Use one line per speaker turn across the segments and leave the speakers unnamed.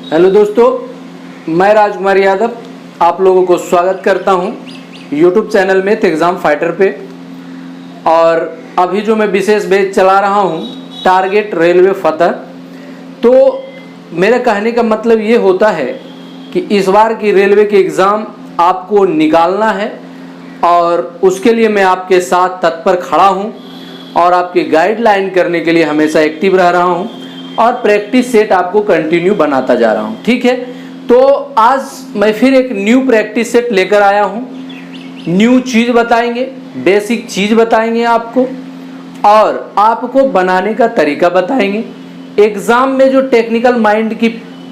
Hello दोस्तों, मैं राजकुमार यादव आप लोगों को स्वागत करता हूं यूट्यूब चैनल में एग्ज़ाम फाइटर पे। और अभी जो मैं विशेष बैच चला रहा हूं टारगेट रेलवे फतह, तो मेरे कहने का मतलब ये होता है कि इस बार की रेलवे के एग्ज़ाम आपको निकालना है और उसके लिए मैं आपके साथ तत्पर खड़ा हूं और आपकी गाइडलाइन करने के लिए हमेशा एक्टिव रह रहा हूं और प्रैक्टिस सेट आपको कंटिन्यू बनाता जा रहा हूं। ठीक है, तो आज मैं फिर एक न्यू प्रैक्टिस सेट लेकर आया हूं। न्यू चीज़ बताएंगे, बेसिक चीज़ बताएंगे आपको और आपको बनाने का तरीका बताएंगे। एग्ज़ाम में जो टेक्निकल माइंड की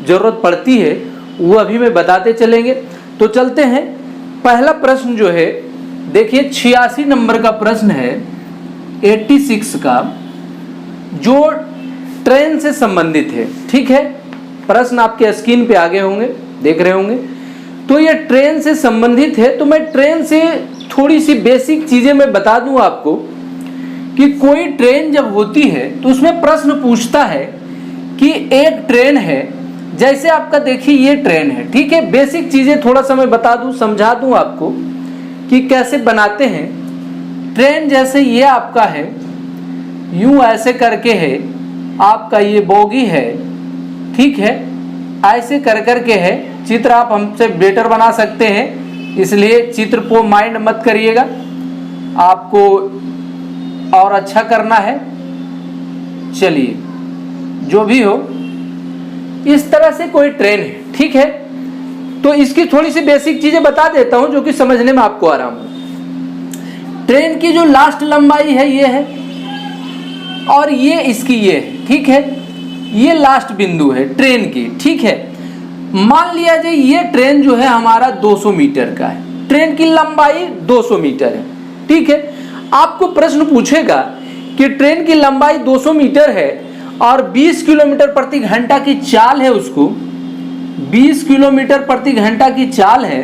ज़रूरत पड़ती है वो अभी मैं बताते चलेंगे। तो चलते हैं। पहला प्रश्न जो है देखिए 86 नंबर का प्रश्न है 86 का, जो ट्रेन से संबंधित है। ठीक है, प्रश्न आपके स्क्रीन पे आगे होंगे, देख रहे होंगे। तो ये ट्रेन से संबंधित है, तो मैं ट्रेन से थोड़ी सी बेसिक चीजें मैं बता दूं आपको कि कोई ट्रेन जब होती है तो उसमें प्रश्न पूछता है कि एक ट्रेन है, जैसे आपका देखिए ये ट्रेन है। ठीक है, बेसिक चीजें थोड़ा सा मैं बता दूं, समझा दूं आपको कि कैसे बनाते हैं। ट्रेन जैसे ये आपका है, यूं ऐसे करके है, आपका ये बोगी है। ठीक है, ऐसे कर करके है। चित्र आप हमसे बेटर बना सकते हैं, इसलिए चित्र को माइंड मत करिएगा, आपको और अच्छा करना है। चलिए, जो भी हो, इस तरह से कोई ट्रेन है। ठीक है, तो इसकी थोड़ी सी बेसिक चीजें बता देता हूं जो कि समझने में आपको आराम हो। ट्रेन की जो लास्ट लंबाई है ये है और ये इसकी ये है। ठीक है, ये लास्ट बिंदु है ट्रेन की। ठीक है, मान लिया जाए ये ट्रेन जो है हमारा 200 मीटर का है, ट्रेन की लंबाई 200 मीटर है। ठीक है, आपको प्रश्न पूछेगा कि ट्रेन की लंबाई 200 मीटर है और 20 किलोमीटर प्रति घंटा की चाल है, उसको 20 किलोमीटर प्रति घंटा की चाल है,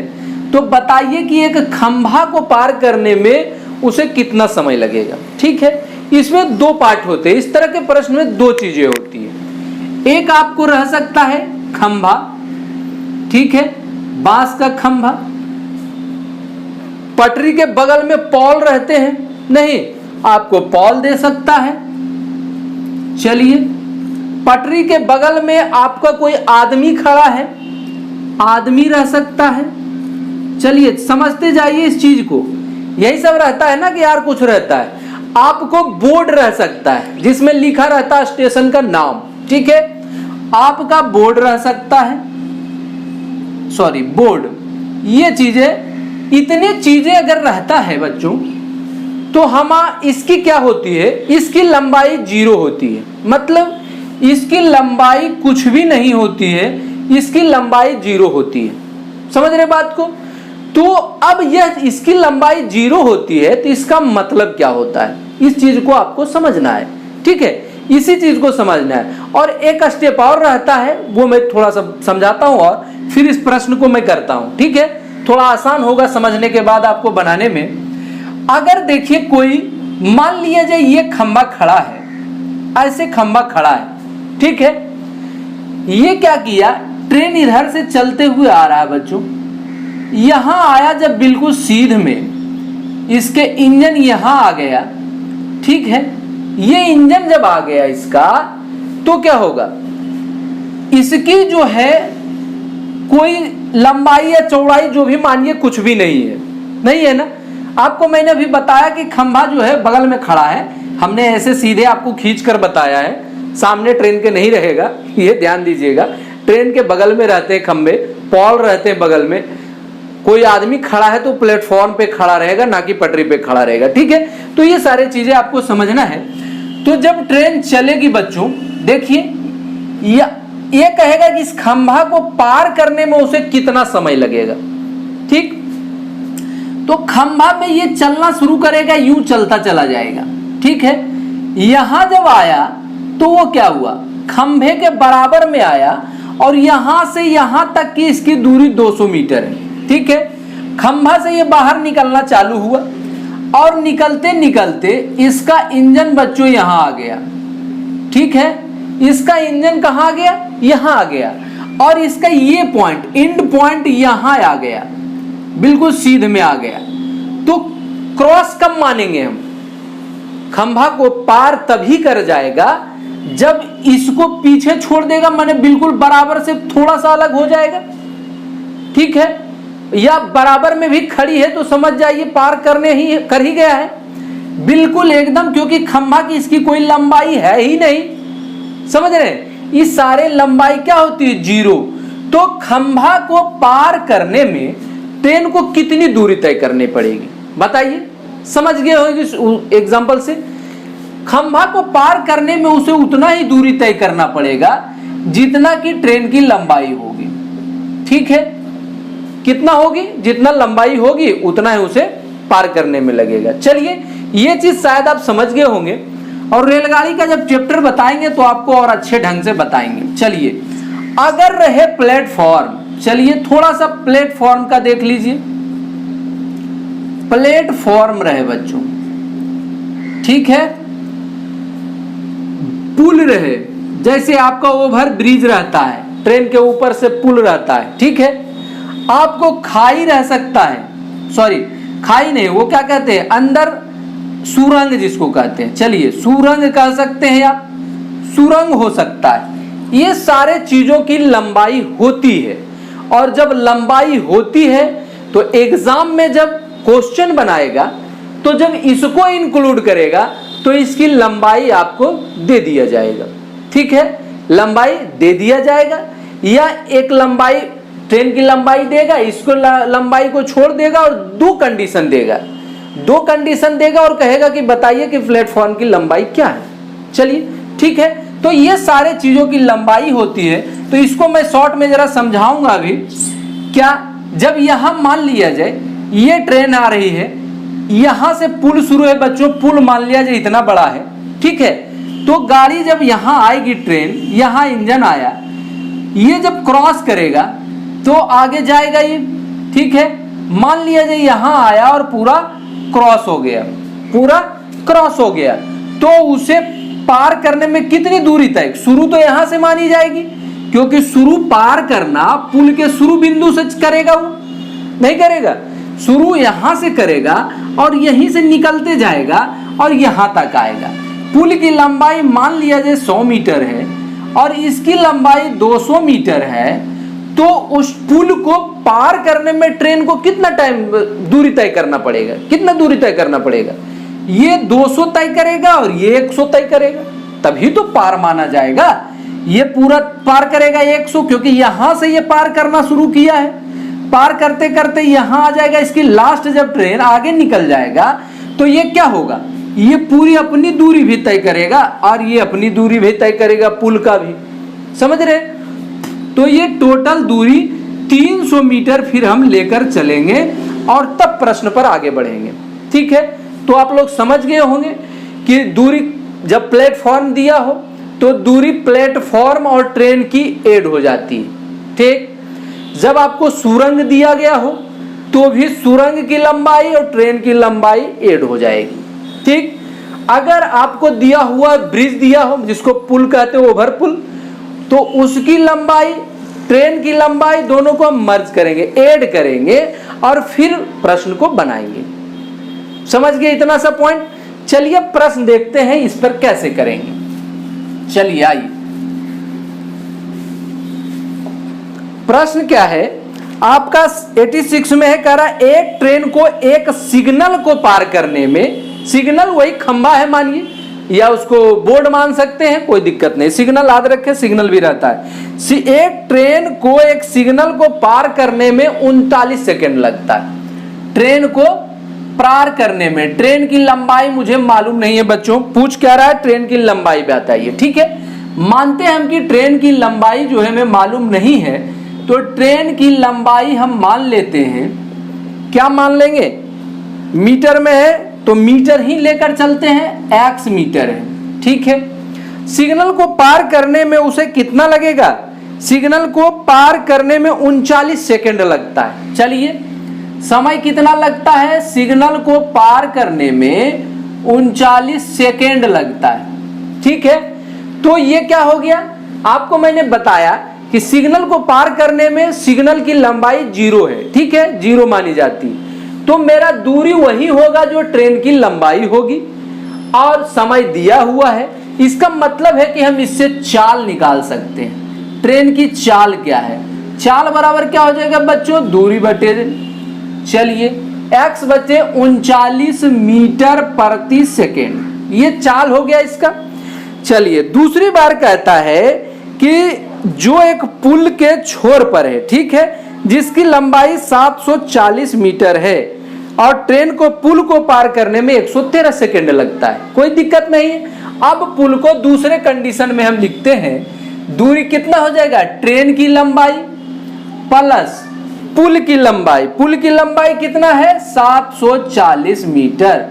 तो बताइए कि एक खंभा को पार करने में उसे कितना समय लगेगा। ठीक है, इसमें दो पार्ट होते हैं। इस तरह के प्रश्न में दो चीजें होती है। एक आपको रह सकता है खंभा, ठीक है, बांस का खंभा। पटरी के बगल में पॉल रहते हैं, नहीं आपको पॉल दे सकता है। चलिए, पटरी के बगल में आपका कोई आदमी खड़ा है, आदमी रह सकता है। चलिए समझते जाइए इस चीज को। यही सब रहता है ना कि यार कुछ रहता है। आपको बोर्ड रह सकता है जिसमें लिखा रहता है स्टेशन का नाम। ठीक है, आपका बोर्ड रह सकता है, सॉरी बोर्ड। ये चीजें, इतनी चीजें अगर रहता है बच्चों, तो हम इसकी क्या होती है, इसकी लंबाई 0 होती है। मतलब इसकी लंबाई कुछ भी नहीं होती है, इसकी लंबाई 0 होती है। समझ रहे बात को? तो अब यह इसकी लंबाई 0 होती है, तो इसका मतलब क्या होता है, इस चीज को आपको समझना है। ठीक है, इसी चीज को समझना है। और एक स्टेप और रहता है, वो मैं थोड़ा सा समझाता हूं और फिर इस प्रश्न को मैं करता हूं। ठीक है, थोड़ा आसान होगा समझने के बाद आपको बनाने में। अगर देखिए कोई, मान लिया जाए ये खंबा खड़ा है, ऐसे खंबा खड़ा है। ठीक है, ये क्या किया, ट्रेन इधर से चलते हुए आ रहा है बच्चों, यहां आया जब बिल्कुल सीध में, इसके इंजन यहां आ गया। ठीक है, ये इंजन जब आ गया इसका, तो क्या होगा, इसकी जो है कोई लंबाई या चौड़ाई जो भी मानिए कुछ भी नहीं है, नहीं है ना। आपको मैंने अभी बताया कि खंभा जो है बगल में खड़ा है, हमने ऐसे सीधे आपको खींच कर बताया है, सामने ट्रेन के नहीं रहेगा, ये ध्यान दीजिएगा। ट्रेन के बगल में रहते हैं खंबे, पॉल रहते हैं बगल में। कोई आदमी खड़ा है तो प्लेटफॉर्म पे खड़ा रहेगा, ना कि पटरी पे खड़ा रहेगा। ठीक है, तो ये सारी चीजें आपको समझना है। तो जब ट्रेन चलेगी बच्चों, देखिए ये कहेगा कि इस खंभा को पार करने में उसे कितना समय लगेगा। ठीक, तो खंभा में ये चलना शुरू करेगा, यूं चलता चला जाएगा। ठीक है, यहां जब आया तो वो क्या हुआ, खंभे के बराबर में आया और यहां से यहां तक की इसकी दूरी 200 मीटर है। ठीक है, खंभा से ये बाहर निकलना चालू हुआ और निकलते निकलते इसका इंजन बच्चों यहां आ गया। ठीक है, इसका इंजन कहां आ गया, यहां आ गया। और इसका ये पॉइंट एंड पॉइंट यहां आ गया, बिल्कुल सीध में आ गया, तो क्रॉस कब मानेंगे हम? खंभा को पार तभी कर जाएगा जब इसको पीछे छोड़ देगा, माने बिल्कुल बराबर से थोड़ा सा अलग हो जाएगा, ठीक है, या बराबर में भी खड़ी है तो समझ जाइए पार कर ही गया है, बिल्कुल एकदम, क्योंकि खंभा की इसकी कोई लंबाई है ही नहीं, समझ रहे हैं, ये सारे लंबाई क्या होती है? जीरो। तो खंभा को पार करने में ट्रेन को कितनी दूरी तय करनी पड़ेगी बताइए? समझ गए होंगे इस एग्जांपल से। खंभा को पार करने में उसे उतना ही दूरी तय करना पड़ेगा जितना कि ट्रेन की लंबाई होगी, ठीक है, कितना होगी? जितना लंबाई होगी उतना ही उसे पार करने में लगेगा। चलिए, ये चीज शायद आप समझ गए होंगे, और रेलगाड़ी का जब चैप्टर बताएंगे तो आपको और अच्छे ढंग से बताएंगे। चलिए, अगर रहे प्लेटफॉर्म, चलिए थोड़ा सा प्लेटफॉर्म का देख लीजिए, प्लेटफॉर्म रहे बच्चों, ठीक है, पुल रहे, जैसे आपका ओवर ब्रिज रहता है, ट्रेन के ऊपर से पुल रहता है, ठीक है, आपको खाई रह सकता है, सॉरी खाई नहीं, वो क्या कहते हैं, अंदर सुरंग जिसको कहते हैं, चलिए सुरंग कह सकते हैं आप, सुरंग हो सकता है, ये सारे चीजों की लंबाई होती है। और जब लंबाई होती है तो एग्जाम में जब क्वेश्चन बनाएगा तो जब इसको इंक्लूड करेगा तो इसकी लंबाई आपको दे दिया जाएगा, ठीक है, लंबाई दे दिया जाएगा, या एक लंबाई ट्रेन की लंबाई देगा, इसको लंबाई को छोड़ देगा और दो कंडीशन देगा और कहेगा कि बताइए कि प्लेटफॉर्म की लंबाई क्या है। चलिए ठीक है, तो ये सारे चीजों की लंबाई होती है, तो इसको मैं शॉर्ट में जरा समझाऊंगा अभी। क्या, जब यहां मान लिया जाए ये ट्रेन आ रही है, यहां से पुल शुरू है बच्चों, पुल मान लिया जाए इतना बड़ा है, ठीक है, तो गाड़ी जब यहां आएगी, ट्रेन यहां इंजन आया, ये जब क्रॉस करेगा तो आगे जाएगा ये, ठीक है, मान लिया जाए यहां आया और पूरा क्रॉस हो गया, तो उसे पार करने में कितनी दूरी तय? शुरू तो यहां से मानी जाएगी, क्योंकि शुरू पार करना पुल के शुरू बिंदु से करेगा, वो नहीं करेगा, शुरू यहां से करेगा और यहीं से निकलते जाएगा और यहां तक आएगा। पुल की लंबाई मान लिया जाए 100 मीटर है और इसकी लंबाई 200 मीटर है, तो उस पुल को पार करने में ट्रेन को कितना टाइम दूरी तय करना पड़ेगा? कितना दूरी तय करना पड़ेगा? ये 200 तय करेगा और ये 100 तय करेगा, तभी तो पार माना जाएगा। ये पूरा पार करेगा 100, क्योंकि यहां से ये पार करना शुरू किया है, पार करते करते यहां आ जाएगा, इसकी लास्ट जब ट्रेन आगे निकल जाएगा तो ये क्या होगा, ये पूरी अपनी दूरी भी तय करेगा और ये अपनी दूरी भी तय करेगा, पुल का भी, समझ रहे? तो ये टोटल दूरी 300 मीटर फिर हम लेकर चलेंगे और तब प्रश्न पर आगे बढ़ेंगे, ठीक है। तो आप लोग समझ गए होंगे कि दूरी जब प्लेटफॉर्म दिया हो तो दूरी प्लेटफॉर्म और ट्रेन की ऐड हो जाती है, ठीक। जब आपको सुरंग दिया गया हो तो भी सुरंग की लंबाई और ट्रेन की लंबाई ऐड हो जाएगी, ठीक। अगर आपको दिया हुआ ब्रिज दिया हो, जिसको पुल कहते हो, ओवर पुल, तो उसकी लंबाई ट्रेन की लंबाई दोनों को हम मर्ज करेंगे, ऐड करेंगे और फिर प्रश्न को बनाएंगे। समझ गए इतना सा पॉइंट? चलिए प्रश्न देखते हैं इस पर कैसे करेंगे। चलिए आइए, प्रश्न क्या है आपका 86 में है, कह रहा एक ट्रेन को एक सिग्नल को पार करने में, सिग्नल वही खंबा है मानिए, या उसको बोर्ड मान सकते हैं, कोई दिक्कत नहीं, सिग्नल याद रखें, सिग्नल भी रहता है। एक ट्रेन को एक सिग्नल को पार करने में 39 सेकेंड लगता है। ट्रेन को पार करने में, ट्रेन की लंबाई मुझे मालूम नहीं है बच्चों, पूछ क्या रहा है, ट्रेन की लंबाई बताइए, ठीक है। मानते हैं हम कि ट्रेन की लंबाई जो है हमें मालूम नहीं है, तो ट्रेन की लंबाई हम मान लेते हैं, क्या मान लेंगे, मीटर में है तो मीटर ही लेकर चलते हैं, x मीटर है, ठीक है। सिग्नल को पार करने में उसे कितना लगेगा? सिग्नल को पार करने में 39 सेकेंड लगता है। चलिए, समय कितना लगता है? सिग्नल को पार करने में 39 सेकेंड लगता है, ठीक है। तो ये क्या हो गया, आपको मैंने बताया कि सिग्नल को पार करने में सिग्नल की लंबाई 0 है, ठीक है, 0 मानी जाती, तो मेरा दूरी वही होगा जो ट्रेन की लंबाई होगी और समय दिया हुआ है। इसका मतलब है कि हम इससे चाल निकाल सकते हैं। ट्रेन की चाल क्या है? चाल बराबर क्या हो जाएगा बच्चों? दूरी बटे, चलिए x बचे 39 मीटर प्रति सेकेंड, ये चाल हो गया इसका। चलिए दूसरी बार कहता है कि जो एक पुल के छोर पर है, ठीक है, जिसकी लंबाई 740 मीटर है और ट्रेन को पुल को पार करने में 113 सेकेंड लगता है, कोई दिक्कत नहीं है। अब पुल को दूसरे कंडीशन में हम लिखते हैं, दूरी कितना हो जाएगा? ट्रेन की लंबाई प्लस पुल की लंबाई। पुल की लंबाई कितना है? 740 मीटर,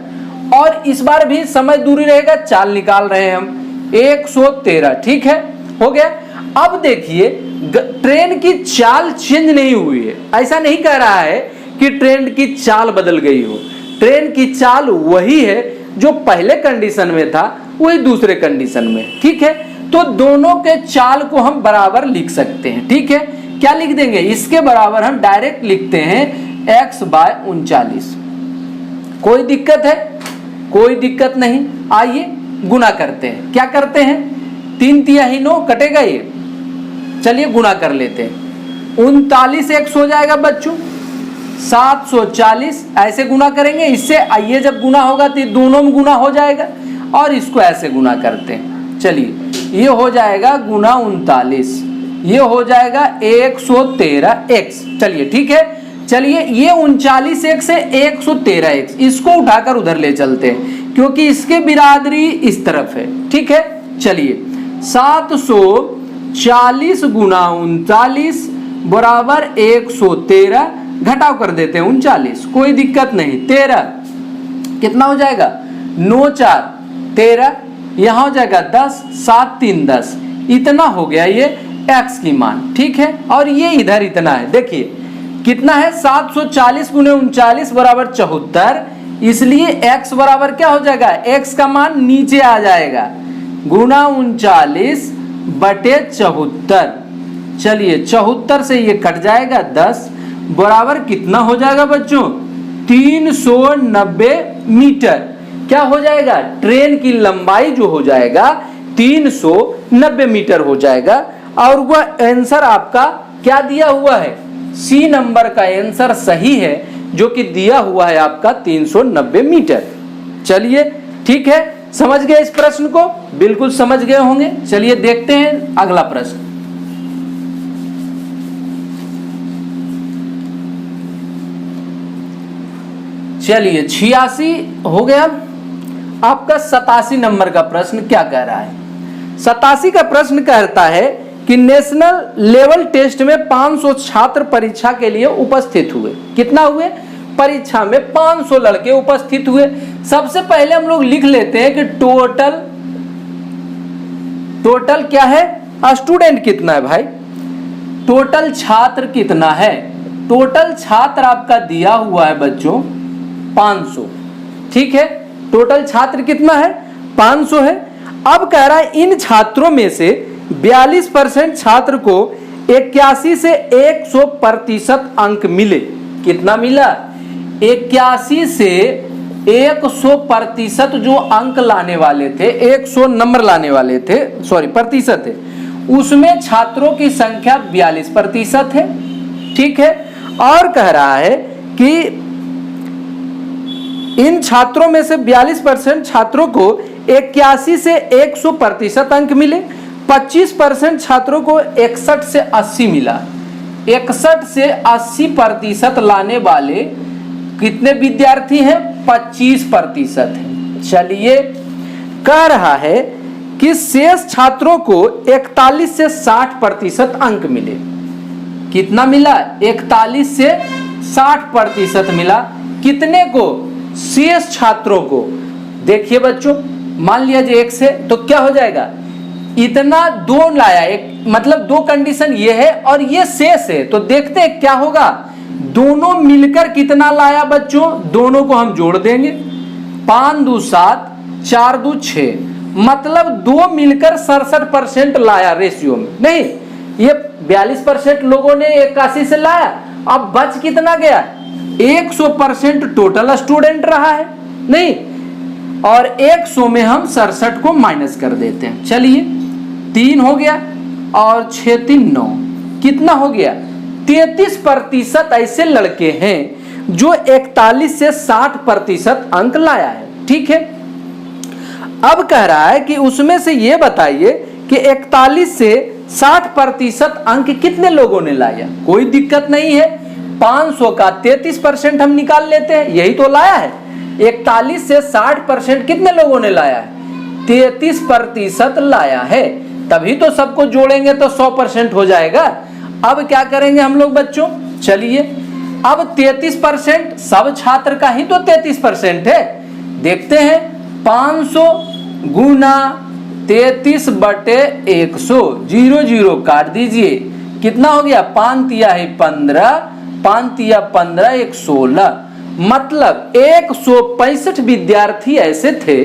और इस बार भी समय दूरी रहेगा, चाल निकाल रहे हैं हम, 113, ठीक है, हो गया। अब देखिए ट्रेन की चाल चेंज नहीं हुई है, ऐसा नहीं कह रहा है कि ट्रेन की चाल बदल गई हो। ट्रेन की चाल वही है जो पहले कंडीशन में था, वही दूसरे कंडीशन में, ठीक है। तो दोनों के चाल को हम बराबर लिख सकते हैं, ठीक है। क्या लिख देंगे? इसके बराबर हम डायरेक्ट लिखते हैं x/39। कोई दिक्कत है? कोई दिक्कत नहीं। आइए गुना करते हैं। क्या करते हैं? 3 तिहाई 9 कटेगा ये, चलिए गुना कर लेते हैं। 39 x हो जाएगा बच्चों 740, ऐसे गुना करेंगे इससे। आइए जब गुना होगा तो दोनों में गुना हो जाएगा, और इसको ऐसे गुना करते हैं। चलिए ये हो जाएगा गुना 39, ये हो जाएगा 113x। चलिए ठीक है, चलिए ये 39x से 113x, इसको उठाकर उधर ले चलते हैं क्योंकि इसके बिरादरी इस तरफ है, ठीक है। चलिए 740 गुना 39 बराबर 113, घटाव कर देते हैं 39, कोई दिक्कत नहीं। 13 कितना हो जाएगा? 9 4 13, यहां हो जाएगा 10, 7 3 10, इतना हो गया ये x की मान, ठीक है। और ये इधर इतना है, देखिए कितना है? 740 गुने 39 बराबर 74, इसलिए x बराबर क्या हो जाएगा? x का मान नीचे आ जाएगा, गुना 39 बटे 74। चलिए 74 से ये कट जाएगा 10, बराबर कितना हो जाएगा बच्चों? 390 मीटर। क्या हो जाएगा? ट्रेन की लंबाई जो हो जाएगा 390 मीटर हो जाएगा। और वह आंसर आपका क्या दिया हुआ है? सी नंबर का आंसर सही है, जो कि दिया हुआ है आपका 390 मीटर। चलिए ठीक है, समझ गए इस प्रश्न को? बिल्कुल समझ गए होंगे। चलिए देखते हैं अगला प्रश्न। चलिए 86 हो गया। आपका 87 नंबर का प्रश्न क्या कह रहा है? 87 का प्रश्न कहता है कि नेशनल लेवल टेस्ट में 500 छात्र परीक्षा के लिए उपस्थित हुए। कितना हुए? परीक्षा में 500 लड़के उपस्थित हुए। सबसे पहले हम लोग लिख लेते हैं कि टोटल क्या है? स्टूडेंट कितना है भाई? टोटल छात्र कितना है? टोटल छात्र आपका दिया हुआ है बच्चों 500, ठीक है। टोटल छात्र कितना है? 500 है। अब कह रहा है इन छात्रों में से 42% छात्र को 81 से 100% अंक मिले। कितना मिला? 81 से 100% जो अंक लाने वाले थे, 100 नंबर लाने वाले थे, सॉरी प्रतिशत है, उसमें छात्रों की संख्या 42% है, ठीक है। और कह रहा है कि इन छात्रों में से 42% छात्रों को 81 से 100% अंक मिले। 25% छात्रों को 61 से 80 मिला। 61 से 80% लाने वाले कितने विद्यार्थी हैं? 25% हैं। चलिए कह रहा है कि शेष छात्रों को 41 से 60% अंक मिले। कितना मिला? 41 से 60% मिला। कितने को? शेष छात्रों को। देखिए बच्चों, मान लिया जो 1 से, तो क्या हो जाएगा? इतना 2 लाया, एक मतलब 2 कंडीशन ये है और ये शेष है, तो देखते हैं क्या होगा। दोनों मिलकर कितना लाया बच्चों? दोनों को हम जोड़ देंगे, 5 2 7, 4 2 6, मतलब 2 मिलकर 67% लाया रेशियो में। नहीं, ये 42% लोगों ने 81 से लाया, अब बच कितना गया? 100% टोटल स्टूडेंट रहा है नहीं, और 100 में हम 67 को माइनस कर देते हैं। चलिए 3 हो गया और 6 3 9, कितना हो गया? 33% ऐसे लड़के हैं जो 41 से 60% अंक लाया है। ठीक है, अब कह रहा है कि उसमें से ये बताइए कि 41 से 60% अंक कितने लोगों ने लाया। कोई दिक्कत नहीं है, 500 का 33% हम निकाल लेते हैं, यही तो लाया है। 41 से 60% कितने लोगों ने लाया है? 33% लाया है, तभी तो सबको जोड़ेंगे तो 100% हो जाएगा। अब क्या करेंगे हम लोग बच्चों? चलिए अब 33% सब छात्र का ही तो 33% है। देखते हैं 500 गुना 33/100, 0 0 काट दीजिए, कितना हो गया? 5 तिया है 15, 5 तिया 15, 1 16। मतलब 165 विद्यार्थी ऐसे थे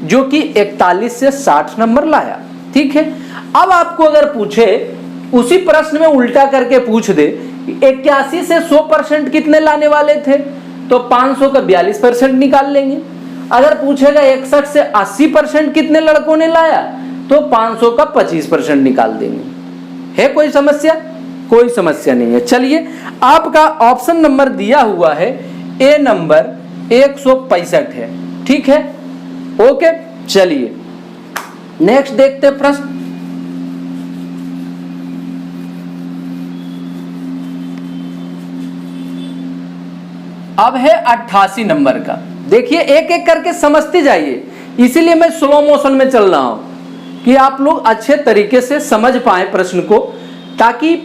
जो कि 41 से 60 नंबर लाया। ठीक है, अब आपको अगर पूछे उसी प्रश्न में उल्टा करके पूछ दे 81 से 100% कितने लाने वाले थे, तो 500 का 42% निकाल लेंगे। अगर पूछेगा 61 से 80% कितने लड़कों ने लाया, तो 500 का 25% निकाल देंगे। है कोई समस्या? कोई समस्या नहीं है। चलिए आपका ऑप्शन नंबर दिया हुआ है, ए नंबर 165 है। ठीक है, ओके। चलिए नेक्स्ट देखते हैं प्रश्न। अब है 88 नंबर का। देखिए एक एक करके समझते जाइए, इसीलिए मैं स्लो मोशन में चल रहा हूं कि आप लोग अच्छे तरीके से समझ पाए प्रश्न को, ताकि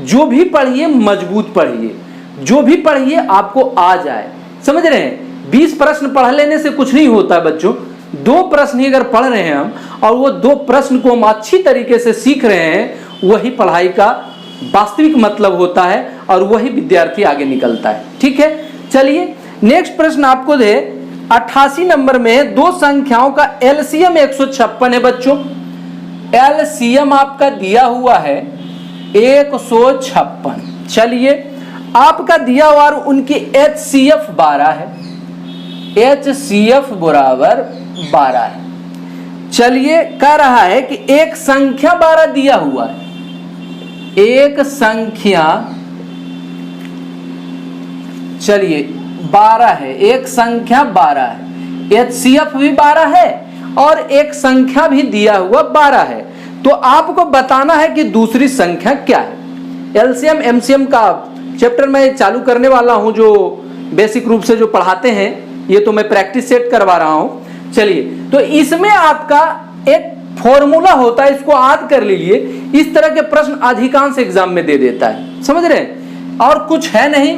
जो भी पढ़िए मजबूत पढ़िए, जो भी पढ़िए आपको आ जाए। समझ रहे हैं? 20 प्रश्न पढ़ लेने से कुछ नहीं होता है बच्चों। 2 प्रश्न ही अगर पढ़ रहे हैं हम, और वो 2 प्रश्न को हम अच्छी तरीके से सीख रहे हैं, वही पढ़ाई का वास्तविक मतलब होता है, और वही विद्यार्थी आगे निकलता है। ठीक है, चलिए नेक्स्ट प्रश्न आपको दे 88 नंबर में 2 संख्याओं का एलसीएम 156 है बच्चों। एलसीएम आपका दिया हुआ है 156। चलिए आपका दिया हुआ उनकी एचसीएफ 12 है, एचसीएफ बराबर 12 है। चलिए कह रहा है कि एक संख्या 12 दिया हुआ है, एक संख्या चलिए 12 है, एक संख्या 12 है, एचसीएफ भी 12 है और एक संख्या भी दिया हुआ 12 है। तो आपको बताना है कि दूसरी संख्या क्या है। एलसीएम एमसीएम का चैप्टर मैं चालू करने वाला हूं, जो बेसिक रूप से जो पढ़ाते हैं, ये तो मैं प्रैक्टिस सेट करवा रहा हूं। चलिए तो इसमें आपका एक फॉर्मूला होता है, इसको याद कर लीजिए। इस तरह के प्रश्न अधिकांश एग्जाम में दे देता है, समझ रहे हैं? और कुछ है नहीं,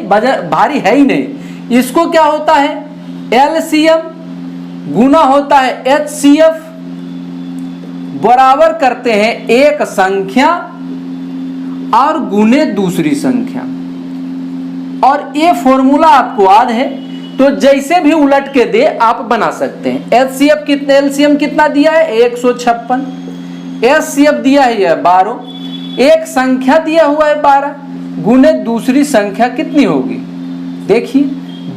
भारी है ही नहीं। इसको क्या होता है, एलसीएम गुना होता है एचसीएफ, बराबर करते हैं एक संख्या और गुने दूसरी संख्या। और ये फॉर्मूला आपको याद है, तो जैसे भी उलट के दे आप बना सकते हैं। एचसीएफ कितने, एलसीएम कितना दिया है 156, एचसीएफ दिया है 12, एक संख्या दिया हुआ है 12, गुने दूसरी संख्या कितनी होगी। देखिए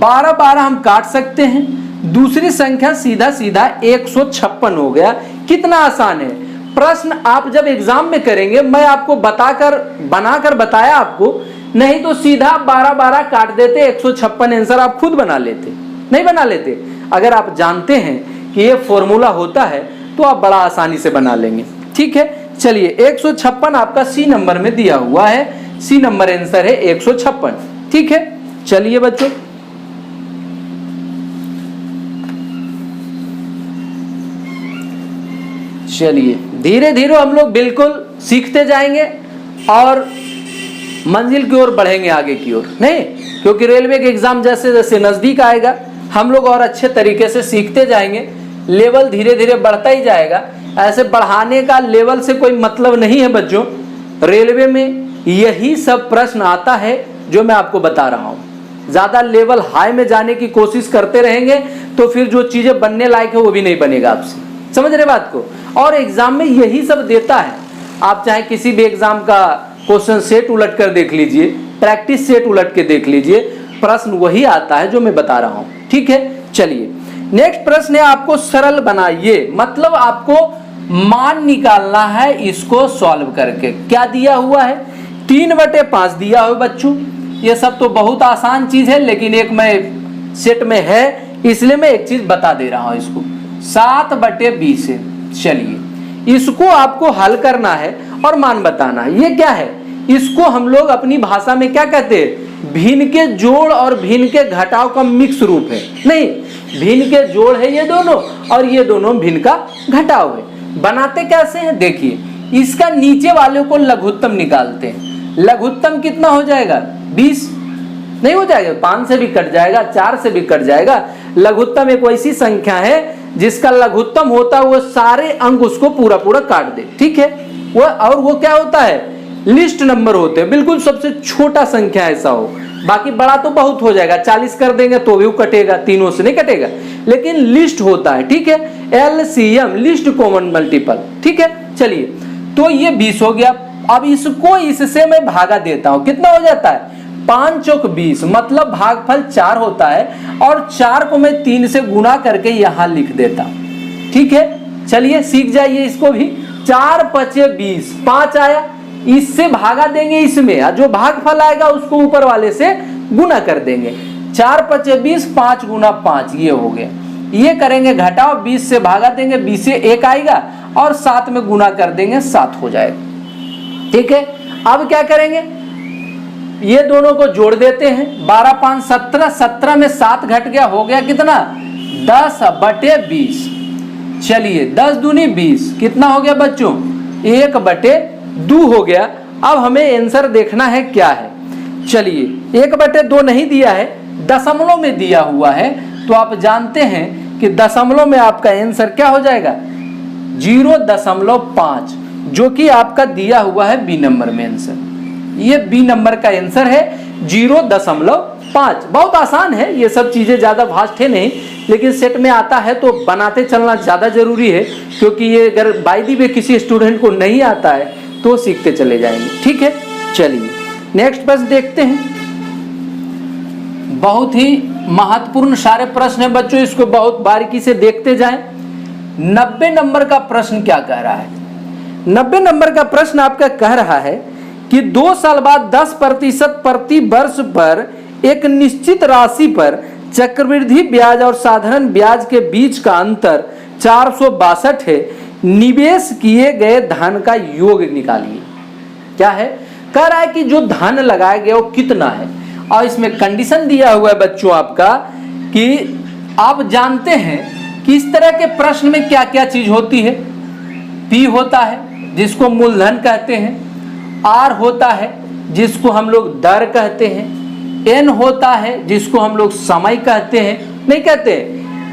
12 12 हम काट सकते हैं, दूसरी संख्या सीधा सीधा 156 हो गया। कितना आसान है। प्रश्न आप जब एग्जाम में करेंगे, मैं आपको बनाकर बताया आपको, नहीं तो सीधा 12 12 काट देते, 156 आंसर आप खुद बना लेते, नहीं बना लेते। अगर आप जानते हैं कि ये फॉर्मूला होता है तो आप बड़ा आसानी से बना लेंगे। ठीक है, चलिए 156 आपका सी नंबर में दिया हुआ है, सी नंबर आंसर है 156। ठीक है, चलिए बच्चों चलिए धीरे धीरे हम लोग बिल्कुल सीखते जाएंगे और मंजिल की ओर बढ़ेंगे, आगे की ओर नहीं, क्योंकि रेलवे के एग्जाम जैसे जैसे नजदीक आएगा हम लोग और अच्छे तरीके से सीखते जाएंगे, लेवल धीरे धीरे बढ़ता ही जाएगा। ऐसे बढ़ाने का लेवल से कोई मतलब नहीं है बच्चों। रेलवे में यही सब प्रश्न आता है जो मैं आपको बता रहा हूं। ज्यादा लेवल हाई में जाने की कोशिश करते रहेंगे तो फिर जो चीजें बनने लायक है वो भी नहीं बनेगा आपसे, समझ रहे बात को। और एग्जाम में यही सब देता है। आप चाहे किसी भी एग्जाम का क्वेश्चन सेट उलट कर देख लीजिए, प्रैक्टिस सेट उलट के देख लीजिए, प्रश्न वही आता है जो मैं बता रहा हूं। ठीक है, चलिए नेक्स्ट प्रश्न है, आपको सरल बनाइए, मतलब आपको मान निकालना है इसको सॉल्व करके। क्या दिया हुआ है? 3/5 दिया हुआ बच्चों। ये सब तो बहुत आसान चीज है, लेकिन एक मैं सेट में है इसलिए मैं एक चीज बता दे रहा हूं इसको। 7/20 है। चलिए इसको आपको हल करना है और मान बताना है। ये क्या है? इसको हम लोग अपनी भाषा में क्या कहते हैं? भिन्न के जोड़ और भिन्न के घटाव का मिक्स रूप है। नहीं, भिन्न के जोड़ है ये दोनों और ये दोनों भिन्न का घटाव है। बनाते कैसे हैं? देखिए, इसका नीचे वाले को लघुत्तम निकालते हैं। लघुत्तम कितना हो जाएगा? 20 नहीं हो जाएगा, 5 से भी कट जाएगा, 4 से भी कट जाएगा। लघुत्तम एक वैसी संख्या है जिसका लघुत्तम होता है वो सारे अंक उसको पूरा पूरा काट दे। ठीक है, वो और वो क्या होता है? लिस्ट नंबर होते हैं, बिल्कुल सबसे छोटा संख्या ऐसा हो। बाकी बड़ा तो बहुत हो जाएगा, 40 कर देंगे तो भी कटेगा, तीनों से नहीं कटेगा, लेकिन लिस्ट होता है। ठीक है, LCM लिस्ट कॉमन मल्टीपल। ठीक है, चलिए तो ये 20 हो गया। अब इसको इससे मैं भागा देता हूं, कितना हो जाता है? 5 चौक 20, मतलब भागफल 4 होता है और 4 को मैं 3 से गुना करके यहां लिख देता हूं। ठीक है, चलिए सीख जाइए इसको भी। 4 5 20, 5 आया, इससे भागा देंगे इसमें, जो भागफल आएगा उसको ऊपर वाले से गुना कर देंगे। 4 5 20, 5 गुना 5, ये हो गया। ये करेंगे घटाओ, 20 से भागा देंगे, 20 से 1 आएगा और 7 में गुना कर देंगे, 7 हो जाएगा। ठीक है, अब क्या करेंगे? ये दोनों को जोड़ देते हैं। 12 5 17, 17 में 7 घट गया, हो गया कितना? 10/20। चलिए 10 दूनी 20, कितना हो गया बच्चों? 1/2 हो गया। अब हमें आंसर देखना है क्या है। चलिए 1/2 नहीं दिया है, दशमलव में दिया हुआ है, तो आप जानते हैं कि दशमलव में आपका आंसर क्या हो जाएगा? 0.5, जो कि आपका दिया हुआ है बी नंबर में आंसर। ये बी नंबर का आंसर है 0.5। बहुत आसान है, ये सब चीजें ज्यादा भास्ट है नहीं, लेकिन सेट में आता है तो बनाते चलना ज्यादा जरूरी है, क्योंकि ये अगर बाय द वे किसी स्टूडेंट को नहीं आता है तो सीखते चले जाएंगे। ठीक है, चलिए नेक्स्ट प्रश्न देखते हैं। बहुत ही महत्वपूर्ण सारे प्रश्न है बच्चों, इसको बहुत बारीकी से देखते जाएं। 90 नंबर का प्रश्न क्या कह रहा है? 90 नंबर का प्रश्न आपका कह रहा है कि 2 साल बाद 10% प्रति वर्ष पर एक निश्चित राशि पर चक्रवृद्धि ब्याज और साधारण ब्याज के बीच का अंतर 462 है। निवेश किए गए धन का योग निकालिए। क्या है? कह रहा है कि जो धन लगाया गया वो कितना है, और इसमें कंडीशन दिया हुआ है बच्चों आपका कि आप जानते हैं कि इस तरह के प्रश्न में क्या क्या चीज होती है। पी होता है जिसको मूलधन कहते हैं, आर होता है जिसको हम लोग दर कहते हैं, एन होता है जिसको हम लोग समय कहते हैं, नहीं कहते,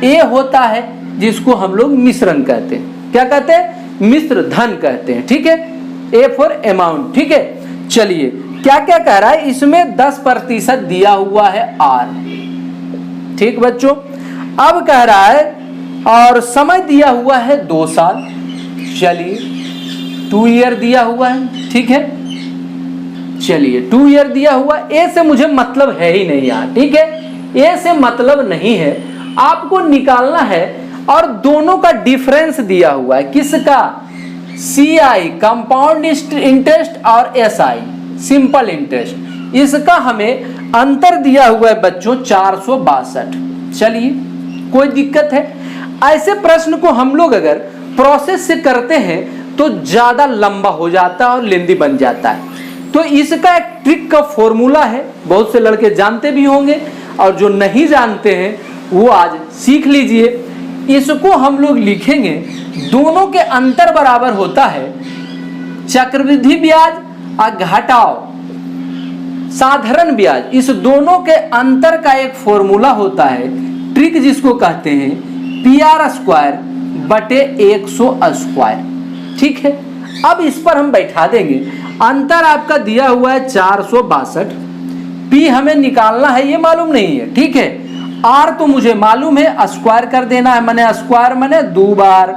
ए होता है जिसको हम लोग मिश्रण कहते हैं। क्या कहते हैं? मिश्र धन कहते हैं। ठीक है, ए फॉर अमाउंट। ठीक है, चलिए क्या क्या कह रहा है? इसमें 10% दिया हुआ है आर। ठीक बच्चों, अब कह रहा है और समय दिया हुआ है 2 साल। चलिए 2 ईयर दिया हुआ है। ठीक है, चलिए 2 ईयर दिया हुआ। ए से मुझे मतलब है ही नहीं यार। ठीक है, ए से मतलब नहीं है, आपको निकालना है। और दोनों का डिफरेंस दिया हुआ है। किसका? CI कंपाउंड इंटरेस्ट और SI सिंपल इंटरेस्ट। इसका हमें अंतर दिया हुआ है बच्चों 462। चलिए कोई दिक्कत है? ऐसे प्रश्न को हम लोग अगर प्रोसेस से करते हैं तो ज्यादा लंबा हो जाता है और लेंदी बन जाता है। तो इसका एक ट्रिक का फॉर्मूला है, बहुत से लड़के जानते भी होंगे और जो नहीं जानते हैं वो आज सीख लीजिए। इसको हम लोग लिखेंगे, दोनों के अंतर बराबर होता है चक्रवृद्धि ब्याज और घटाव साधारण ब्याज। इस दोनों के अंतर का एक फॉर्मूला होता है, ट्रिक जिसको कहते हैं PR² बटे 100²। ठीक है, अब इस पर हम बैठा देंगे। अंतर आपका दिया हुआ है 462, पी हमें निकालना है, ये मालूम नहीं है। ठीक है, आर तो मुझे मालूम है, स्क्वायर कर देना है। मैंने स्क्वायर मैंने 2 बार,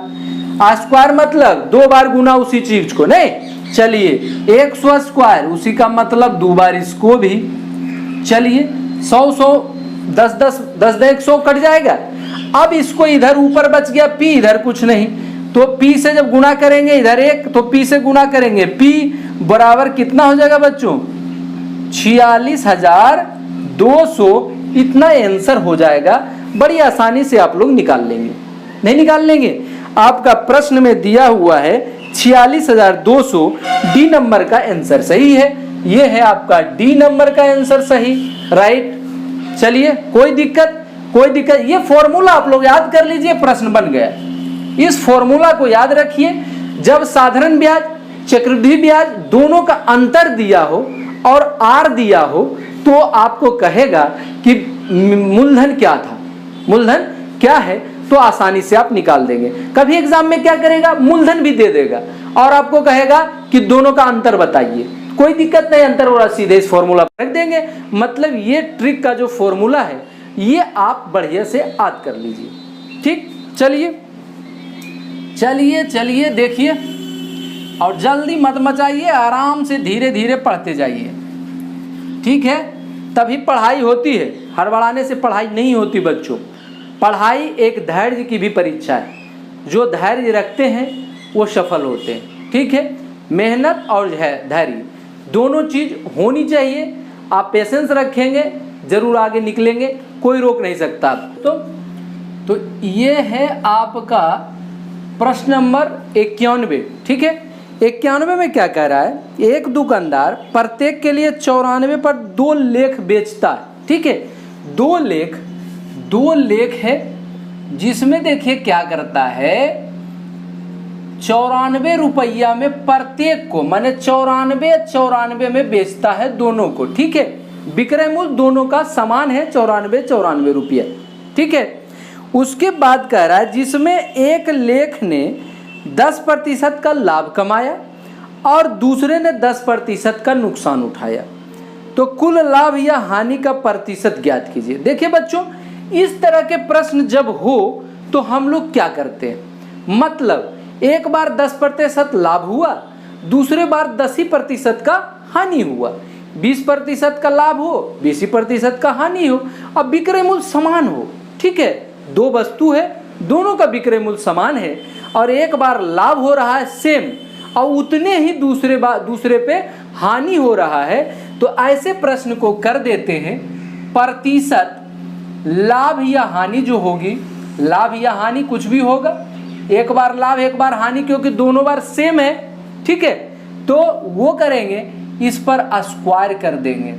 स्क्वायर मतलब 2 बार गुना उसी चीज को, नहीं। चलिए 100 स्क्वायर, उसी का मतलब दो बार इसको भी। चलिए 100 10 10 10 100 कट जाएगा। अब इसको इधर ऊपर बच गया p, इधर कुछ नहीं, तो p से जब गुणा करेंगे इधर 1, तो p से गुणा करेंगे p बराबर कितना हो जाएगा बच्चों, 46,200। इतना आंसर हो जाएगा, बड़ी आसानी से आप लोग निकाल लेंगे। नहीं निकाल लेंगे? आपका प्रश्न में दिया हुआ है 46,200, डी नंबर का आंसर सही है। ये है आपका डी नंबर का आंसर सही, राइट। चलिए कोई दिक्कत? ये फॉर्मूला आप लोग याद कर लीजिए, प्रश्न बन गया। इस फॉर्मूला को याद रखिए, जब साधारण ब्याज चक्रवृद्धि ब्याज दोनों का अंतर दिया हो और आर दिया हो, तो आपको कहेगा कि मूलधन क्या था, मूलधन क्या है, तो आसानी से आप निकाल देंगे। कभी एग्जाम में क्या करेगा, मूलधन भी दे देगा और आपको कहेगा कि दोनों का अंतर बताइए। कोई दिक्कत नहीं, अंतर और सीधे इस फॉर्मूला पर रख देंगे। मतलब ये ट्रिक का जो फॉर्मूला है ये आप बढ़िया से याद कर लीजिए, ठीक। चलिए देखिए, और जल्दी मत मचाइए, आराम से धीरे धीरे पढ़ते जाइए, ठीक है। तभी पढ़ाई होती है, हड़बड़ाने से पढ़ाई नहीं होती बच्चों। पढ़ाई एक धैर्य की भी परीक्षा है, जो धैर्य रखते हैं वो सफल होते हैं, ठीक है। मेहनत और धैर्य दोनों चीज होनी चाहिए। आप पेशेंस रखेंगे जरूर आगे निकलेंगे, कोई रोक नहीं सकता आपको। तो ये है आपका प्रश्न नंबर 91, ठीक है। 91 में क्या कह रहा है, एक दुकानदार प्रत्येक के लिए 94 पर 2 लेख बेचता है, ठीक है। 2 लेख है, जिसमें देखिए क्या करता है, 94 रुपया में प्रत्येक को, माने 94 में बेचता है दोनों को, ठीक है। विक्रय मूल्य दोनों का समान है, 94 रुपया, ठीक है। उसके बाद कह रहा है जिसमें एक लेख ने 10% का लाभ कमाया और दूसरे ने 10% का नुकसान उठाया, तो कुल लाभ या हानि का प्रतिशत ज्ञात कीजिए। देखिए बच्चों, इस तरह के प्रश्न जब हो तो हम लोग क्या करते हैं, मतलब एक बार 10% लाभ हुआ, दूसरे बार 10% का हानि हुआ, 20% का लाभ हो, 20% का हानि हो, अब विक्रय मूल्य समान हो, ठीक है। 2 वस्तु है, दोनों का विक्रय मूल्य समान है और एक बार लाभ हो रहा है सेम और उतने ही दूसरे पे हानि हो रहा है, तो ऐसे प्रश्न को कर देते हैं प्रतिशत लाभ या हानि जो होगी, लाभ या हानि कुछ भी होगा, एक बार लाभ एक बार हानि, क्योंकि दोनों बार सेम है, ठीक है। तो वो करेंगे, इस पर स्क्वायर कर देंगे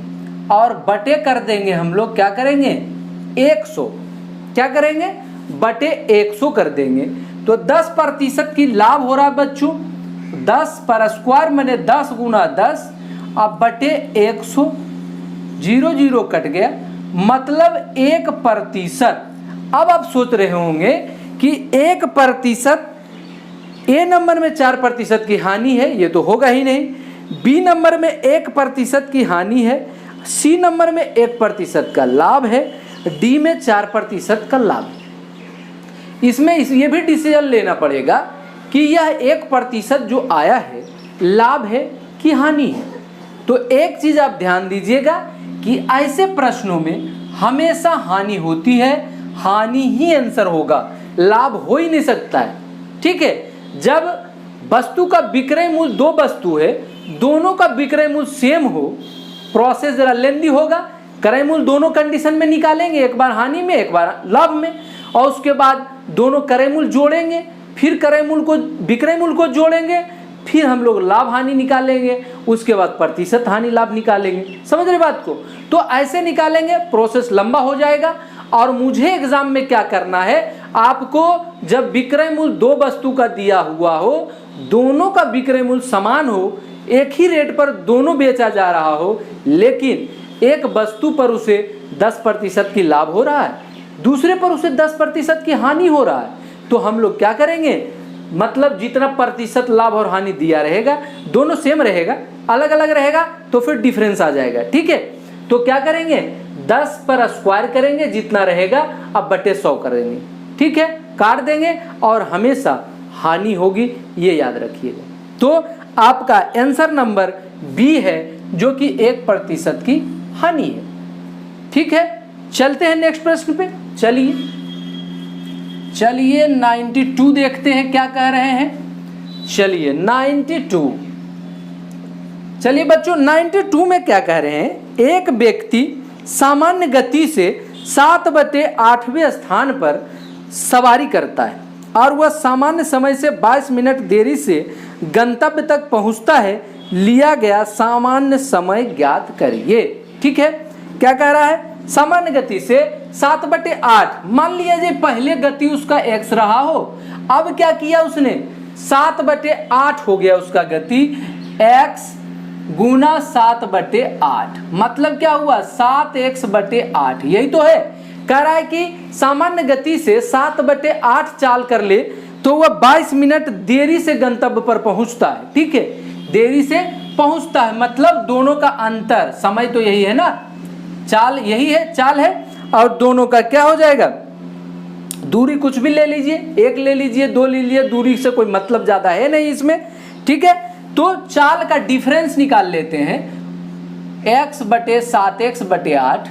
और बटे कर देंगे। हम लोग क्या करेंगे, 100, क्या करेंगे, बटे 100 कर देंगे। तो 10% की लाभ हो रहा है बच्चों, 10 पर स्क्वायर मैंने 10 गुना 10, अब बटे 100, 0 0 कट गया, मतलब 1%। अब आप सोच रहे होंगे कि 1%, ए नंबर में 4% की हानि है, ये तो होगा ही नहीं। बी नंबर में 1% की हानि है, सी नंबर में 1% का लाभ है, डी में 4% का लाभ है। इसमें ये भी डिसीजन लेना पड़ेगा कि यह 1% जो आया है लाभ है कि हानि है। तो एक चीज आप ध्यान दीजिएगा कि ऐसे प्रश्नों में हमेशा हानि होती है, हानि ही आंसर होगा, लाभ हो ही नहीं सकता है, ठीक है। जब वस्तु का विक्रय मूल्य, 2 वस्तु है, दोनों का विक्रय मूल्य सेम हो, प्रोसेस जरा लेंदी होगा, क्रय मूल्य दोनों कंडीशन में निकालेंगे, एक बार हानि में एक बार लाभ में, और उसके बाद दोनों क्रय मूल्य जोड़ेंगे, फिर क्रय मूल्य को विक्रय मूल्य को जोड़ेंगे, फिर हम लोग लाभ हानि निकालेंगे, उसके बाद प्रतिशत हानि लाभ निकालेंगे। समझ रहे बात को? तो ऐसे निकालेंगे, प्रोसेस लंबा हो जाएगा। और मुझे एग्जाम में क्या करना है, आपको जब विक्रय मूल्य 2 वस्तु का दिया हुआ हो, दोनों का विक्रय मूल्य समान हो, एक ही रेट पर दोनों बेचा जा रहा हो, लेकिन एक वस्तु पर उसे 10% की लाभ हो रहा है, दूसरे पर उसे 10% की हानि हो रहा है, तो हम लोग क्या करेंगे, मतलब जितना प्रतिशत लाभ और हानि दिया रहेगा दोनों सेम रहेगा, अलग अलग रहेगा तो फिर डिफरेंस आ जाएगा, ठीक है। तो क्या करेंगे, 10 पर स्क्वायर करेंगे, जितना रहेगा अब बटे 100 करेंगे, ठीक है, काट देंगे और हमेशा हानि होगी, ये याद रखिएगा। तो आपका आंसर नंबर बी है, जो कि 1% की हानि है। ठीक है, चलते हैं नेक्स्ट प्रश्न पे। चलिए 92 देखते हैं क्या कह रहे हैं। चलिए 92, चलिए बच्चों 92 में क्या कह रहे हैं, एक व्यक्ति सामान्य गति से 7/8वें स्थान पर सवारी करता है और वह सामान्य समय से 22 मिनट देरी से गंतव्य तक पहुंचता है, लिया गया सामान्य समय ज्ञात करिए। ठीक है, क्या कह रहा है, सामान्य गति से 7/8, मान लिया जी पहले गति उसका x रहा हो, अब क्या किया उसने 7/8 हो गया उसका गति, x गुना 7/8, मतलब क्या हुआ 7x/8, यही तो है। कह रहा है कि सामान्य गति से 7/8 चाल कर ले तो वह 22 मिनट देरी से गंतव्य पर पहुंचता है। ठीक है, देरी से पहुंचता है, मतलब दोनों का अंतर, समय तो यही है ना, चाल यही है, चाल है, और दोनों का क्या हो जाएगा, दूरी कुछ भी ले लीजिए, 1 ले लीजिए, 2 ले लीजिए, दूरी से कोई मतलब ज्यादा है नहीं इसमें। ठीक है, तो चाल का डिफरेंस निकाल लेते हैं, x/7x/8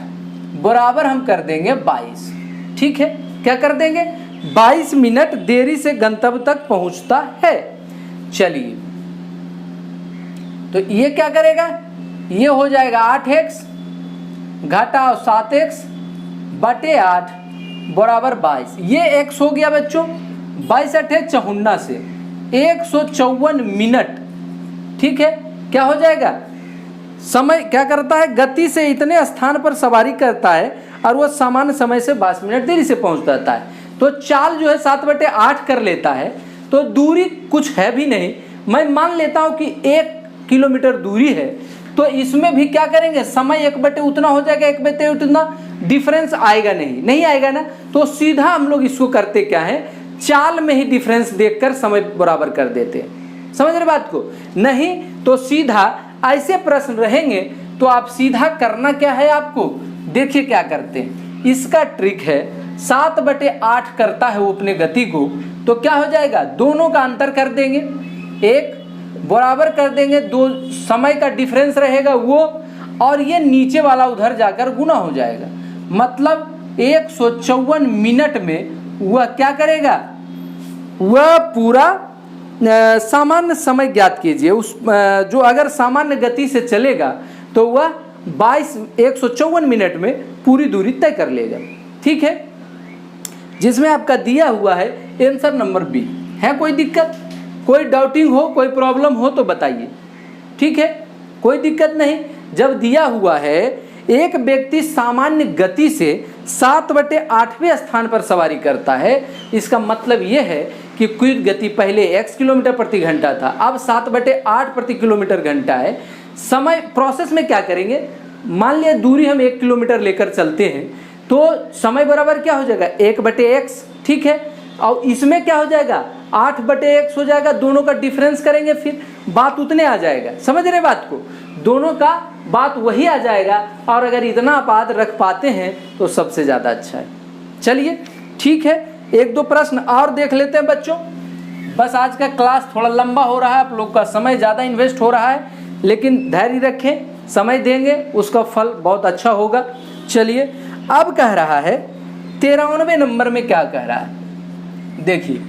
बराबर हम कर देंगे 22। ठीक है, क्या कर देंगे, 22 मिनट देरी से गंतव्य तक पहुंचता है। चलिए तो ये क्या करेगा, ये हो जाएगा 8x घटाओ 7x/8 बराबर 22, ये x हो गया बच्चों, 22/8 से 154 मिनट। ठीक है, क्या हो जाएगा, समय क्या करता है, गति से इतने स्थान पर सवारी करता है और वह सामान्य समय से 22 मिनट देरी से पहुंच जाता है। तो चाल जो है 7/8 कर लेता है, तो दूरी कुछ है भी नहीं, मैं मान लेता हूं कि 1 किलोमीटर दूरी है, तो इसमें भी क्या करेंगे, समय 1/8 उतना हो जाएगा, 1/8 उतना डिफरेंस आएगा नहीं आएगा ना, तो सीधा हम लोग इसको करते क्या है, चाल में ही डिफरेंस देखकर समय बराबर कर देते हैं। समझ रहे बात को, नहीं तो सीधा ऐसे प्रश्न रहेंगे तो आप सीधा करना क्या है आपको, देखिए क्या करते हैं, इसका ट्रिक है 7/8 करता है वो अपने गति को, तो क्या हो जाएगा, दोनों का अंतर कर देंगे, 1 बराबर कर देंगे, 2 समय का डिफरेंस रहेगा वो, और ये नीचे वाला उधर जाकर गुना हो जाएगा, मतलब 154 मिनट में वह क्या करेगा, वह पूरा सामान्य समय ज्ञात कीजिए। उस जो अगर सामान्य गति से चलेगा तो वह 154 मिनट में पूरी दूरी तय कर लेगा। ठीक है, जिसमें आपका दिया हुआ है आंसर नंबर बी है। कोई दिक्कत, कोई डाउटिंग हो, कोई प्रॉब्लम हो तो बताइए। ठीक है, कोई दिक्कत नहीं। जब दिया हुआ है एक व्यक्ति सामान्य गति से 7/8वें स्थान पर सवारी करता है, इसका मतलब यह है कि कुछ गति पहले x किलोमीटर प्रति घंटा था, अब 7/8 प्रति किलोमीटर घंटा है। समय प्रोसेस में क्या करेंगे, मान लिया दूरी हम 1 किलोमीटर लेकर चलते हैं, तो समय बराबर क्या हो जाएगा 1/x। ठीक है, और इसमें क्या हो जाएगा 8/x हो जाएगा, दोनों का डिफरेंस करेंगे फिर बात उतने आ जाएगा। समझ रहे बात को, दोनों का बात वही आ जाएगा, और अगर इतना आप याद रख पाते हैं तो सबसे ज़्यादा अच्छा है। चलिए ठीक है, 1-2 प्रश्न और देख लेते हैं बच्चों। बस आज का क्लास थोड़ा लंबा हो रहा है, आप लोग का समय ज़्यादा इन्वेस्ट हो रहा है, लेकिन धैर्य रखें, समय देंगे उसका फल बहुत अच्छा होगा। चलिए अब कह रहा है 93वें नंबर में क्या कह रहा है, देखिए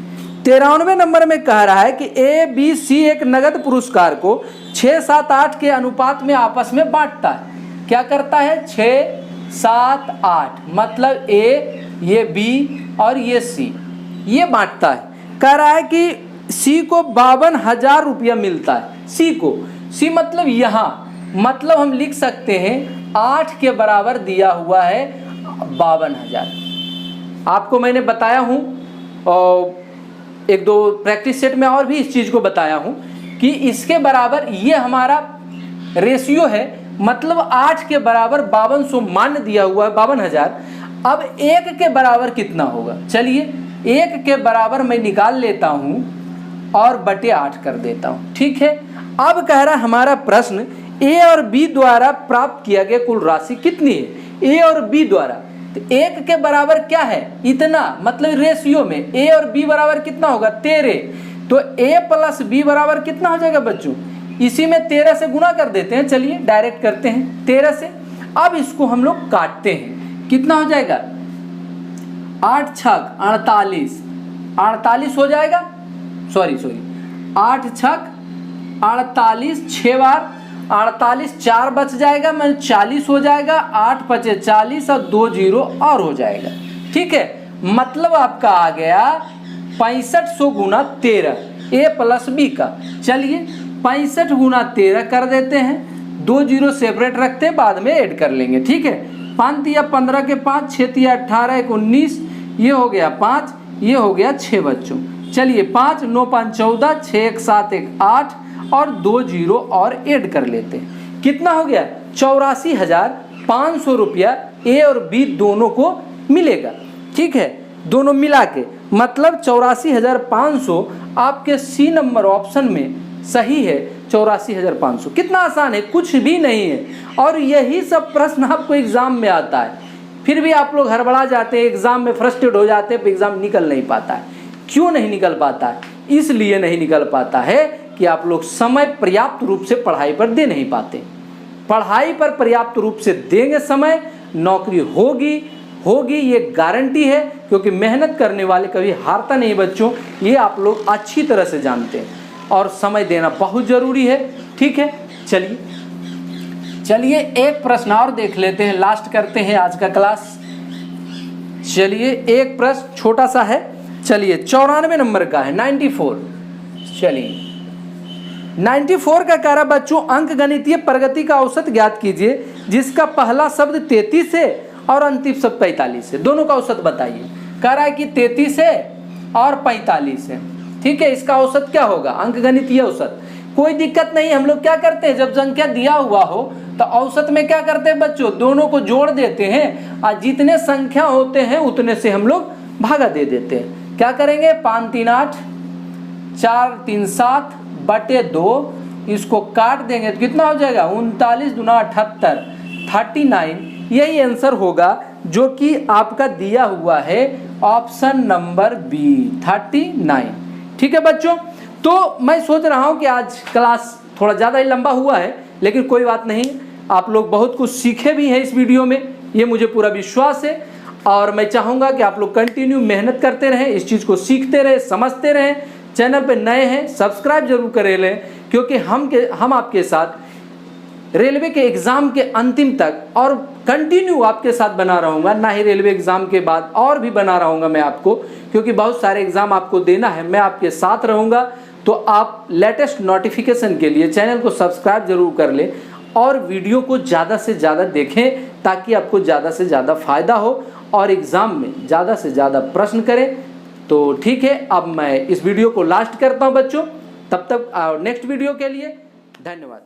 93वें नंबर में कह रहा है कि ABC एक नगद पुरस्कार को 6-7-8 के अनुपात में आपस में बांटता है। क्या करता है 6-7-8, मतलब A, ये B और ये C, ये बांटता है। कह रहा है कि C को 52,000 रुपया मिलता है। C मतलब यहाँ, मतलब हम लिख सकते हैं 8 के बराबर दिया हुआ है 52,000। आपको मैंने बताया हूँ और 1-2 प्रैक्टिस सेट में और भी इस चीज़ को बताया हूँ कि इसके बराबर ये हमारा रेशियो है, मतलब 8 के बराबर 5200 मान दिया हुआ है 52,000। अब 1 के बराबर कितना होगा, चलिए 1 के बराबर मैं निकाल लेता हूँ और बटे 8 कर देता हूँ। ठीक है, अब कह रहा हमारा प्रश्न A और B द्वारा प्राप्त किया गया कुल राशि कितनी है, A और B द्वारा। तो 1 के बराबर क्या है, इतना, मतलब रेशियो में A और B बराबर कितना होगा 13। तो a प्लस बी बराबर कितना हो जाएगा बच्चों, इसी में 13 से गुना कर देते हैं। चलिए डायरेक्ट करते हैं 13 से। अब इसको हम लोग काटते हैं, कितना हो जाएगा, 8 छक 48, 48 हो जाएगा, सॉरी 8 छक 48, 6 बार 48, 4 बच जाएगा, मैं 40 हो जाएगा, 8 पचे 40 और 2 जीरो और हो जाएगा। ठीक है, मतलब आपका आ गया 6500 गुना 13 a प्लस बी का। चलिए 65 गुना 13 कर देते हैं, 2 जीरो सेपरेट रखते हैं, बाद में ऐड कर लेंगे। ठीक है, 5 तिया 15 के 5, 6 तिया 18 1 19, ये हो गया 5, ये हो गया 6 बच्चों। चलिए 5 9 5 14, 6 1 7 1 8 और 2 जीरो और ऐड कर लेते हैं। कितना हो गया, 84,500 रुपया ए और बी दोनों को मिलेगा। ठीक है, दोनों मिला के मतलब 84,500 आपके सी नंबर ऑप्शन में सही है। 84,500 कितना आसान है, कुछ भी नहीं है। और यही सब प्रश्न आपको एग्जाम में आता है, फिर भी आप लोग हड़बड़ा जाते हैं, एग्जाम में फ्रस्ट्रेट हो जाते हैं, एग्जाम निकल नहीं पाता है। क्यों नहीं निकल पाता है, इसलिए नहीं निकल पाता है कि आप लोग समय पर्याप्त रूप से पढ़ाई पर दे नहीं पाते। पढ़ाई पर पर्याप्त रूप से देंगे समय, नौकरी होगी होगी, ये गारंटी है, क्योंकि मेहनत करने वाले कभी हारता नहीं बच्चों, ये आप लोग अच्छी तरह से जानते हैं। और समय देना बहुत जरूरी है। ठीक है, चलिए एक प्रश्न और देख लेते हैं, लास्ट करते हैं आज का क्लास। चलिए एक प्रश्न छोटा सा है, चलिए 94 नंबर का है, 94। चलिए 94 का कह रहा बच्चों, अंक गणितीय प्रगति का औसत ज्ञात कीजिए जिसका पहला शब्द 33 है और अंतिम शब्द 45 है। दोनों का औसत बताइए। कह रहा है कि 33 है और 45 है। ठीक है, इसका औसत क्या होगा, अंक गणितीय औसत। कोई दिक्कत नहीं, हम लोग क्या करते हैं, जब संख्या दिया हुआ हो तो औसत में क्या करते हैं बच्चों, दोनों को जोड़ देते हैं और जितने संख्या होते हैं उतने से हम लोग भागा दे देते हैं। क्या करेंगे, 5 3 8, 4 3 7 बटे 2, इसको काट देंगे तो कितना हो जाएगा, 39 दूना 78, 39। यही आंसर होगा जो कि आपका दिया हुआ है ऑप्शन नंबर बी, 39। ठीक है बच्चों, तो मैं सोच रहा हूं कि आज क्लास थोड़ा ज़्यादा ही लंबा हुआ है, लेकिन कोई बात नहीं, आप लोग बहुत कुछ सीखे भी हैं इस वीडियो में, ये मुझे पूरा विश्वास है। और मैं चाहूँगा कि आप लोग कंटिन्यू मेहनत करते रहें, इस चीज़ को सीखते रहें, समझते रहें। चैनल पे नए हैं सब्सक्राइब जरूर कर लें, क्योंकि हम आपके साथ रेलवे के एग्ज़ाम के अंतिम तक और कंटिन्यू आपके साथ बना रहूँगा, ना ही रेलवे एग्ज़ाम के बाद और भी बना रहूँगा मैं आपको, क्योंकि बहुत सारे एग्ज़ाम आपको देना है, मैं आपके साथ रहूँगा। तो आप लेटेस्ट नोटिफिकेशन के लिए चैनल को सब्सक्राइब जरूर कर लें और वीडियो को ज़्यादा से ज़्यादा देखें, ताकि आपको ज़्यादा से ज़्यादा फ़ायदा हो और एग्ज़ाम में ज़्यादा से ज़्यादा प्रश्न करें। तो ठीक है, अब मैं इस वीडियो को लास्ट करता हूँ बच्चों, तब तक नेक्स्ट वीडियो के लिए धन्यवाद।